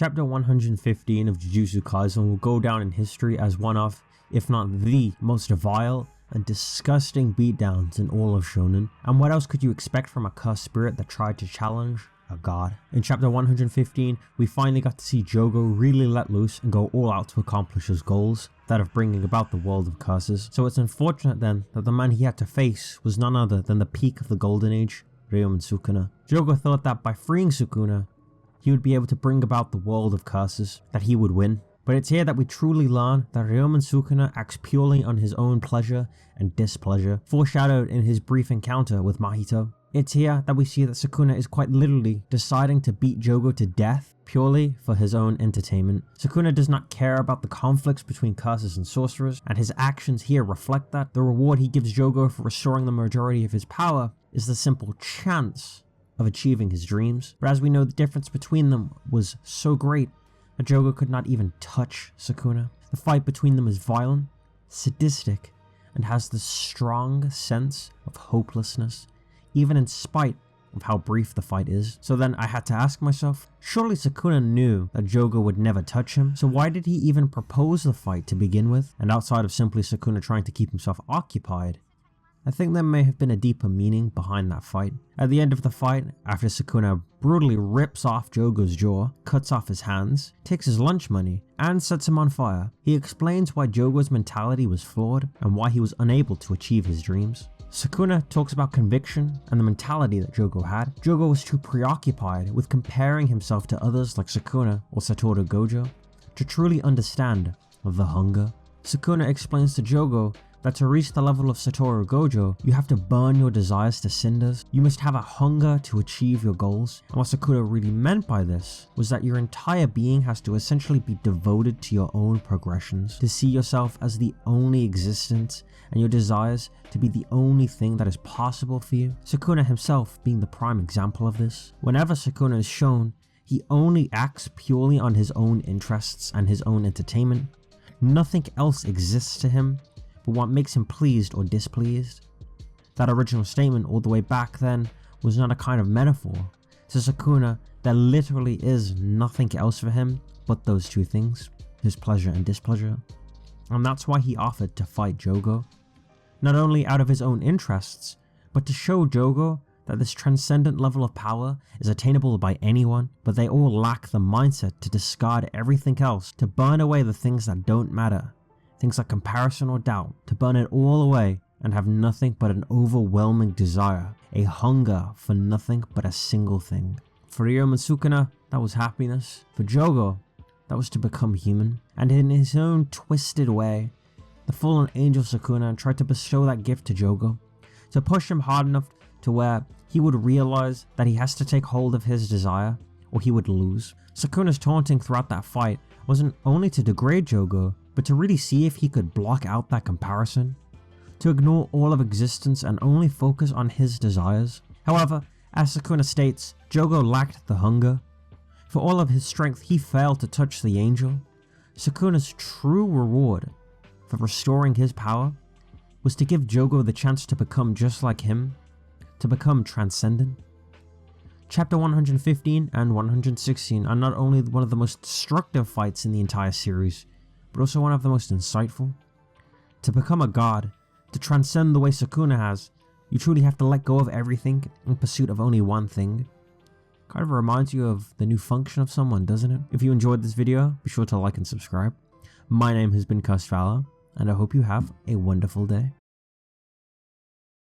Chapter 115 of Jujutsu Kaisen will go down in history as one of, if not the, most vile and disgusting beatdowns in all of shonen. And what else could you expect from a cursed spirit that tried to challenge a god? In chapter 115, we finally got to see Jogo really let loose and go all out to accomplish his goals, that of bringing about the world of curses. So it's unfortunate then that the man he had to face was none other than the peak of the golden age, Ryoma Sukuna. Jogo thought that by freeing Sukuna, he would be able to bring about the world of curses, that he would win. But it's here that we truly learn that Ryoma Sukuna acts purely on his own pleasure and displeasure, foreshadowed in his brief encounter with Mahito. It's here that we see that Sukuna is quite literally deciding to beat Jogo to death purely for his own entertainment. Sukuna does not care about the conflicts between curses and sorcerers, and his actions here reflect that. The reward he gives Jogo for restoring the majority of his power is the simple chance of achieving his dreams. But as we know, the difference between them was so great that Jogo could not even touch Sukuna. The fight between them is violent, sadistic, and has this strong sense of hopelessness, even in spite of how brief the fight is. So then I had to ask myself, surely Sukuna knew that Jogo would never touch him, so why did he even propose the fight to begin with? And outside of simply Sukuna trying to keep himself occupied, I think there may have been a deeper meaning behind that fight. At the end of the fight, after Sukuna brutally rips off Jogo's jaw, cuts off his hands, takes his lunch money, and sets him on fire, he explains why Jogo's mentality was flawed and why he was unable to achieve his dreams. Sukuna talks about conviction and the mentality that Jogo had. Jogo was too preoccupied with comparing himself to others like Sukuna or Satoru Gojo to truly understand the hunger. Sukuna explains to Jogo that to reach the level of Satoru Gojo, you have to burn your desires to cinders. You must have a hunger to achieve your goals. And what Sukuna really meant by this was that your entire being has to essentially be devoted to your own progressions, to see yourself as the only existence and your desires to be the only thing that is possible for you. Sukuna himself being the prime example of this. Whenever Sukuna is shown, he only acts purely on his own interests and his own entertainment. Nothing else exists to him but what makes him pleased or displeased. That original statement all the way back then was not a kind of metaphor. To Sukuna, there literally is nothing else for him but those two things, his pleasure and displeasure. And that's why he offered to fight Jogo, not only out of his own interests, but to show Jogo that this transcendent level of power is attainable by anyone, but they all lack the mindset to discard everything else, to burn away the things that don't matter. Things like comparison or doubt, to burn it all away and have nothing but an overwhelming desire, a hunger for nothing but a single thing. For Ryoma Sukuna, that was happiness. For Jogo, that was to become human. And in his own twisted way, the fallen angel Sukuna tried to bestow that gift to Jogo, to push him hard enough to where he would realize that he has to take hold of his desire or he would lose. Sukuna's taunting throughout that fight wasn't only to degrade Jogo, but to really see if he could block out that comparison, to ignore all of existence and only focus on his desires. However, as Sukuna states, Jogo lacked the hunger. For all of his strength, he failed to touch the angel. Sukuna's true reward for restoring his power was to give Jogo the chance to become just like him, to become transcendent. Chapter 115 and 116 are not only one of the most destructive fights in the entire series, but also one of the most insightful. To become a god, to transcend the way Sukuna has, you truly have to let go of everything in pursuit of only one thing. Kind of reminds you of the new function of someone, doesn't it? If you enjoyed this video, be sure to like and subscribe. My name has been Valor, and I hope you have a wonderful day.